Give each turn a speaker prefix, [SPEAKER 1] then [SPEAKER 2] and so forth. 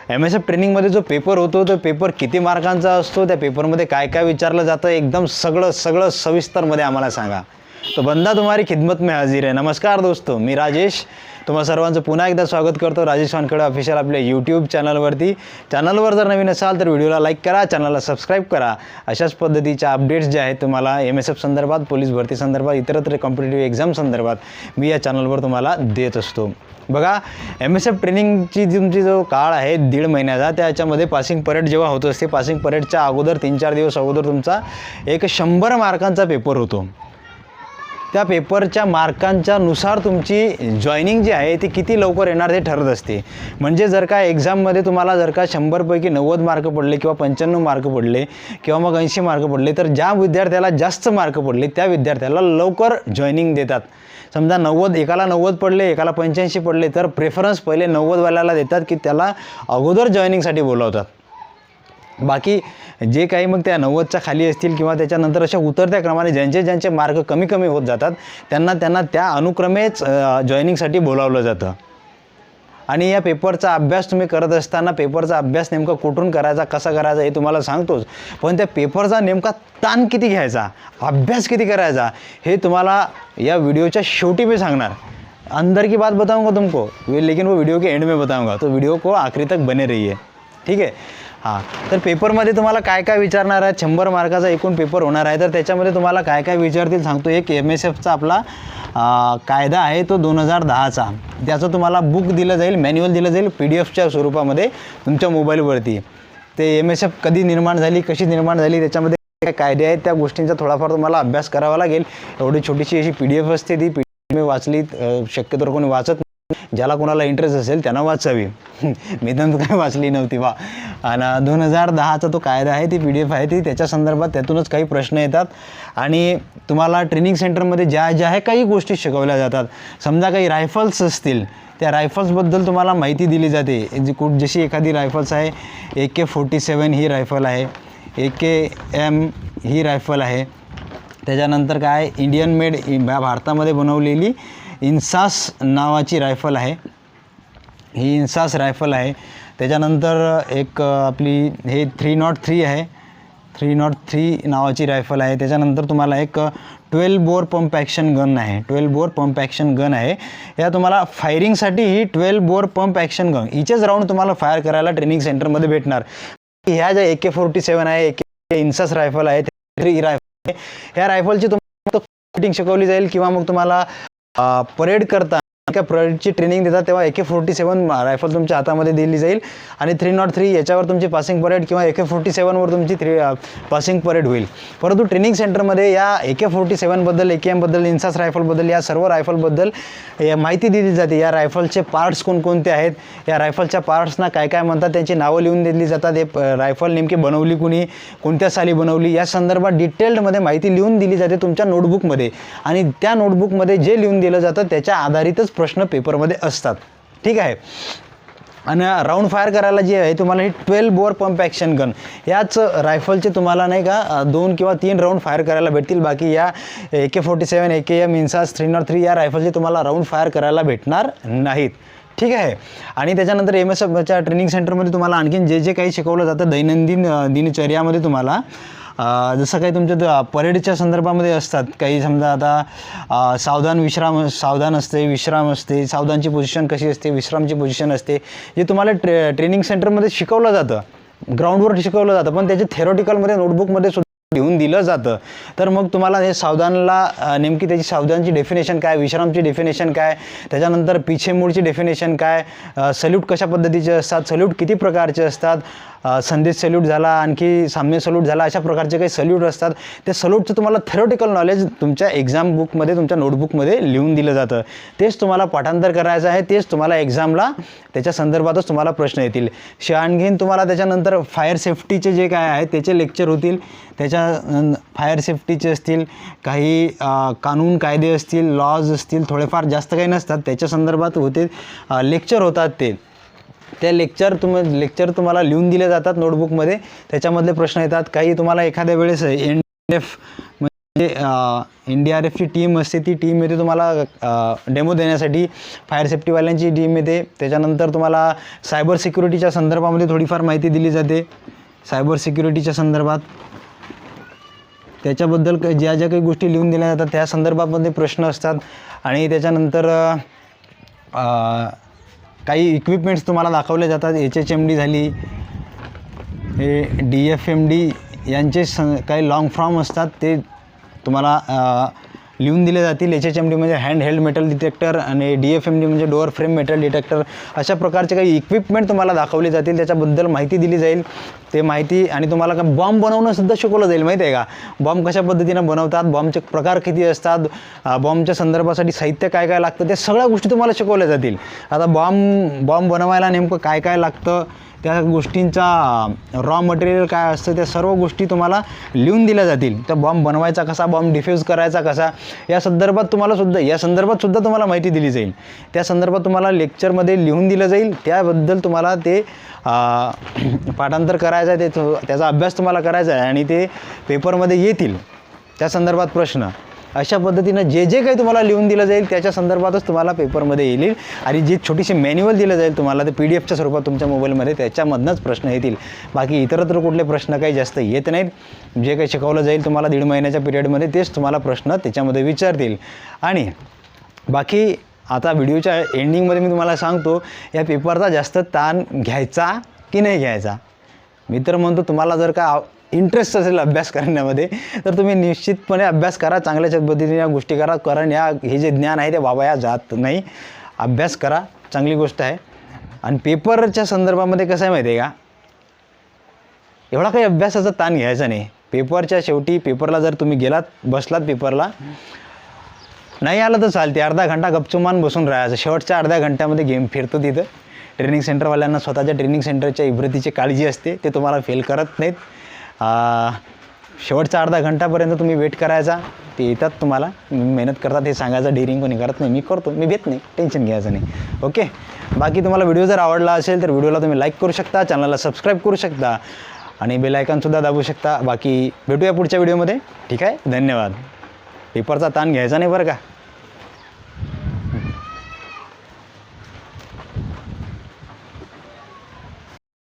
[SPEAKER 1] MSF ट्रेनिंगमध्ये जो paper होतो तो पेपर किती मार्कांचा असतो, त्या पेपरमध्ये काय काय विचारलं जातं, एकदम सगळं सविस्तरमध्ये आम्हाला सांगा. तो बंदा तुम्हारी खिदमत में हाजिर आहे. नमस्कार दोस्तों, मी राजेश तुम्हा सर्वांचं पुन्हा एकदा स्वागत करतो राजेश वानखेडे ऑफिशियल आपल्या यूट्यूब चॅनलवरती. चॅनलवर जर नवीन असाल तर व्हिडिओला लाईक करा, चॅनलला सबस्क्राईब करा. अशाच पद्धतीच्या अपडेट्स जे आहेत तुम्हाला MSF संदर्भात, पोलीस भरती संदर्भात, इतरत्र कॉम्पिटिटिव्ह एक्झाम संदर्भात मी या चॅनलवर तुम्हाला देत असतो. बघा, MSF ट्रेनिंगची तुमची जो काळ आहे 1.5 महिन्याचा, त्याच्यामध्ये पासिंग परेड जेव्हा होत असते, पासिंग परेडच्या अगोदर 3-4 दिवस अगोदर तुमचा एक 100 मार्कांचा पेपर होतो. त्या पेपरच्या मार्कांच्या नुसार तुमची जॉईनिंग जी आहे ती किती लवकर येणार ते ठरत असते. म्हणजे जर का एक्झाममध्ये तुम्हाला जर का 100पैकी 90 मार्क पडले किंवा 95 मार्क पडले किंवा मग 80 मार्क पडले, तर ज्या विद्यार्थ्याला जास्त मार्क पडले त्या विद्यार्थ्याला लवकर जॉईनिंग देतात. समजा 90, एकाला 90 पडले, एकाला 85 पडले, तर प्रेफरन्स पहिले 90वाल्याला देतात की त्याला अगोदर जॉईनिंगसाठी बोलावतात. बाकी जे काही मग त्या 90च्या खाली असतील किंवा त्याच्यानंतर अशा उतरत्या क्रमाने ज्यांचे मार्क कमी होत जातात त्यांना त्या अनुक्रमेच जॉईनिंगसाठी बोलावलं जातं. आणि या पेपरचा अभ्यास तुम्ही करत असताना पेपरचा अभ्यास नेमका कुठून करायचा, कसा करायचा हे तुम्हाला सांगतोच, पण त्या पेपरचा नेमका ताण किती घ्यायचा, अभ्यास किती करायचा हे तुम्हाला या व्हिडिओच्या शेवटी मी सांगणार. अंदर की बात बताऊंगा तुमको, लेकिन वो वीडियो के एंड में बताऊंगा, तो वीडियो को आखिरी तक बने रहिए. ठीक आहे. हां, तर पेपरमध्ये तुम्हाला काय काय विचारणार आहे, 100 मार्काचा एकूण पेपर होणार आहे, तर त्याच्यामध्ये तुम्हाला काय काय विचारतील सांगतो. एक MSFचा आपला कायदा आहे तो 2010चा, त्याचं तुम्हाला बुक दिलं जाईल, मॅन्युअल दिलं जाईल PDF स्वरूपामध्ये तुमच्या मोबाईलवरती. ते MSF कधी निर्माण झाली, कशी निर्माण झाली, त्याच्यामध्ये काय कायदे आहेत त्या गोष्टींचा थोडाफार तुम्हाला अभ्यास करावा लागेल. एवढी छोटीशी अशी PDF असते, ती PDF मी वाचली, शक्यतो कोणी वाचत, ज्याला कोणाला इंटरेस्ट असेल त्यांना वाचावी. मी तर काय वाचली नव्हती बा. आणि 2010चा तो कायदा आहे, ती PDF आहे, ती त्याच्या संदर्भात त्यातूनच काही प्रश्न येतात. आणि तुम्हाला ट्रेनिंग सेंटरमध्ये ज्या काही गोष्टी शिकवल्या जातात, समजा काही रायफल्स असतील, त्या रायफल्सबद्दल तुम्हाला माहिती दिली जाते. जशी एखादी रायफल्स आहे, AK-47 ही रायफल आहे, AKM ही रायफल आहे. त्याच्यानंतर काय, इंडियन मेड, भारतामध्ये बनवलेली इन्सास नावाची रायफल आहे, ही इन्सास रायफल आहे. त्याच्यानंतर एक आपली हे 303 आहे, 303 नावाची रायफल आहे. त्याच्यानंतर तुम्हाला एक 12 बोर पंप ॲक्शन गन आहे, 12 बोर पंप ॲक्शन गन आहे. या तुम्हाला फायरिंगसाठी ही 12 बोर पंप ॲक्शन गन हिचेच राऊंड तुम्हाला फायर करायला ट्रेनिंग सेंटरमध्ये भेटणार. ह्या ज्या AK-47 आहे, इन्सास रायफल आहे, 3 रायफल आहे, ह्या रायफलची तुम्हाला फिटिंग शिकवली जाईल किंवा मग तुम्हाला परेड करता त्या परेडची ट्रेनिंग देतात तेव्हा AK-47 रायफल तुमच्या हातामध्ये दिली जाईल आणि 303 याच्यावर तुमची पासिंग परेड किंवा AK-47वर तुमची पासिंग परेड होईल. परंतु ट्रेनिंग सेंटरमध्ये या AK-47बद्दल, AKMबद्दल, इन्सास रायफलबद्दल, या सर्व रायफलबद्दल माहिती दिली जाते. या रायफलचे पार्ट्स कोणकोणते आहेत, या रायफलच्या पार्ट्सना काय काय म्हणतात, त्यांची नावं लिहून दिली जातात. हे रायफल नेमकी बनवली कुणी, कोणत्या साली बनवली, या संदर्भात डिटेल्डमध्ये माहिती लिहून दिली जाते तुमच्या नोटबुकमध्ये. आणि त्या नोटबुकमध्ये जे लिहून दिलं जातं त्याच्या आधारितच प्रश्न पेपरमध्ये असतात. ठीक आहे. आणि राऊंड फायर करायला जे आहे तुम्हाला ही 12 बोर पंप ॲक्शन गन, याच रायफलचे तुम्हाला नाही का 2 किंवा 3 राऊंड फायर करायला भेटतील. बाकी या AK-47, AKM, इन्सास, 303 या रायफलचे तुम्हाला राऊंड फायर करायला भेटणार नाहीत. ठीक आहे. आणि त्याच्यानंतर MSFच्या ट्रेनिंग सेंटरमध्ये तुम्हाला आणखीन जे काही शिकवलं जातं दैनंदिन दिनचर्यामध्ये तुम्हाला जसं काही तुमच्या परेडच्या संदर्भामध्ये असतात काही, समजा आता सावधान असते, विश्राम असते, सावधानची पोझिशन कशी असते, विश्रामची पोझिशन असते, जे तुम्हाला ट्रेनिंग सेंटरमध्ये शिकवलं जातं, ग्राउंडवर शिकवलं जातं, पण त्याचे थेरोटिकलमध्ये नोटबुकमध्ये सुद्धा लिहून दिलं जातं. तर मग तुम्हाला हे सावधानला नेमकी त्याची सावधानची डेफिनेशन काय, विश्रामची डेफिनेशन काय, त्याच्यानंतर पिछेमूळची डेफिनेशन काय, सल्यूट कशा पद्धतीचे असतात, सल्यूट किती प्रकारचे असतात, संदेश सल्यूट झाला, आणखी साम्य सल्यूट झाला, अशा प्रकारचे काही सल्यूट असतात. त्या सल्यूटचं तुम्हाला थेरोटिकल नॉलेज तुमच्या एक्झाम बुकमध्ये, तुमच्या नोटबुकमध्ये लिहून दिलं जातं. तेच तुम्हाला पाठांतर करायचं आहे, तेच तुम्हाला एक्झामला त्याच्या संदर्भातच तुम्हाला प्रश्न येतील. आणखीन तुम्हाला त्याच्यानंतर फायर सेफ्टीचे जे काय आहे त्याचे लेक्चर होतील. त्याच्या फायर सेफ्टीचे असतील, काही कानून कायदे असतील, लॉज असतील, थोडेफार जास्त काही नसतात, त्याच्या संदर्भात होते लेक्चर होतात. ते लेक्चर तुम्हाला लिहून दिले जातात नोटबुकमध्ये, त्याच्यामधले प्रश्न येतात. काही तुम्हाला एखाद्या वेळेस NDF जे NDRFची टीम असते ती टीम येते तुम्हाला डेमो देण्यासाठी. फायर सेफ्टीवाल्यांची टीम येते. त्याच्यानंतर तुम्हाला सायबर सिक्युरिटीच्या संदर्भामध्ये थोडीफार माहिती दिली जाते. सायबर सिक्युरिटीच्या संदर्भात त्याच्याबद्दल ज्या ज्या काही गोष्टी लिहून दिल्या जातात त्या संदर्भामध्ये प्रश्न असतात. आणि त्याच्यानंतर काही इक्विपमेंट्स तुम्हाला दाखवले जातात. HHMD झाली, हे DFMD यांचे काही लॉंग फॉर्म असतात ते तुम्हाला लिहून दिले जातील. HHMD म्हणजे हँड हेल्ड मेटल डिटेक्टर आणि DFMD म्हणजे डोअर फ्रेम मेटल डिटेक्टर. अशा प्रकारचे काही इक्विपमेंट तुम्हाला दाखवले जातील, त्याच्याबद्दल माहिती दिली जाईल. ते माहिती आणि तुम्हाला का बॉम्ब बनवणंसुद्धा शिकवलं जाईल. माहिती आहे का, बॉम्ब कशा पद्धतीनं बनवतात, बॉम्बचे प्रकार किती असतात, बॉम्बच्या संदर्भासाठी साहित्य काय काय लागतं, त्या सगळ्या गोष्टी तुम्हाला शिकवल्या जातील. आता बॉम्ब बनवायला नेमकं काय काय लागतं, त्या गोष्टींचा रॉ मटेरियल काय असतं, त्या सर्व गोष्टी तुम्हाला लिहून दिल्या जातील. त्या बॉम्ब बनवायचा कसा, बॉम्ब डिफ्यूज करायचा कसा, या संदर्भात तुम्हाला माहिती दिली जाईल. त्या संदर्भात तुम्हाला लेक्चरमध्ये लिहून दिलं जाईल. त्याबद्दल तुम्हाला ते पाठांतर करायचं आहे, त्याचा अभ्यास तुम्हाला करायचा आहे आणि ते पेपरमध्ये येतील त्या संदर्भात प्रश्न. अशा पद्धतीनं जे जे काही तुम्हाला लिहून दिलं जाईल त्याच्या संदर्भातच तुम्हाला पेपरमध्ये येईल. आणि जे छोटीशी मॅन्युअल दिलं जाईल तुम्हाला ते PDF च्या स्वरूपात तुमच्या मोबाईलमध्ये, त्याच्यामधनंच प्रश्न येतील. बाकी इतरत्र कुठले प्रश्न काही जास्त येत नाहीत. जे काही शिकवलं जाईल तुम्हाला 1.5 महिन्याच्या पिरियडमध्ये तेच तुम्हाला प्रश्न त्याच्यामध्ये विचारतील. आणि बाकी आता व्हिडिओच्या एंडिंगमध्ये मी तुम्हाला सांगतो, या पेपरचा जास्त ताण घ्यायचा की नाही घ्यायचा. मी तर म्हणतो तुम्हाला जर का इंटरेस्ट असेल अभ्यास करण्यामध्ये तर तुम्ही निश्चितपणे अभ्यास करा, चांगल्या पद्धतीने या गोष्टी करा. कारण हे जे ज्ञान आहे ते वाया जात नाही. अभ्यास करा, चांगली गोष्ट आहे. आणि पेपरच्या संदर्भामध्ये कसं आहे माहिती आहे का, एवढा काही अभ्यासाचा ताण घ्यायचा नाही. पेपरच्या शेवटी पेपरला जर तुम्ही गेलात, बसलात पेपरला, नाही आलं तर चालते, अर्धा घंटा गपचुमान बसून राहायचं. शेवटच्या अर्ध्या घंट्यामध्ये गेम फिरतो तिथं. ट्रेनिंग सेंटरवाल्यांना स्वतःच्या ट्रेनिंग सेंटरच्या इब्रतीची काळजी असते, ते तुम्हाला फेल करत नाहीत. शेवटचा अर्धा घंटापर्यंत तुम्ही वेट करायचा, ते येतात तुम्हाला. मेहनत करतात हे सांगायचं डेअरिंग कोणी करत नाही, मी करतो, मी भेट नाही, टेन्शन घ्यायचं नाही. ओके. बाकी तुम्हाला व्हिडिओ जर आवडला असेल तर व्हिडिओला तुम्ही लाईक करू शकता, चॅनलला सबस्क्राईब करू शकता आणि बेल आयकॉनसुद्धा दाबू शकता. बाकी भेटूया पुढच्या व्हिडिओमध्ये. ठीक आहे, धन्यवाद. पेपरचा ताण घ्यायचा नाही बरं का.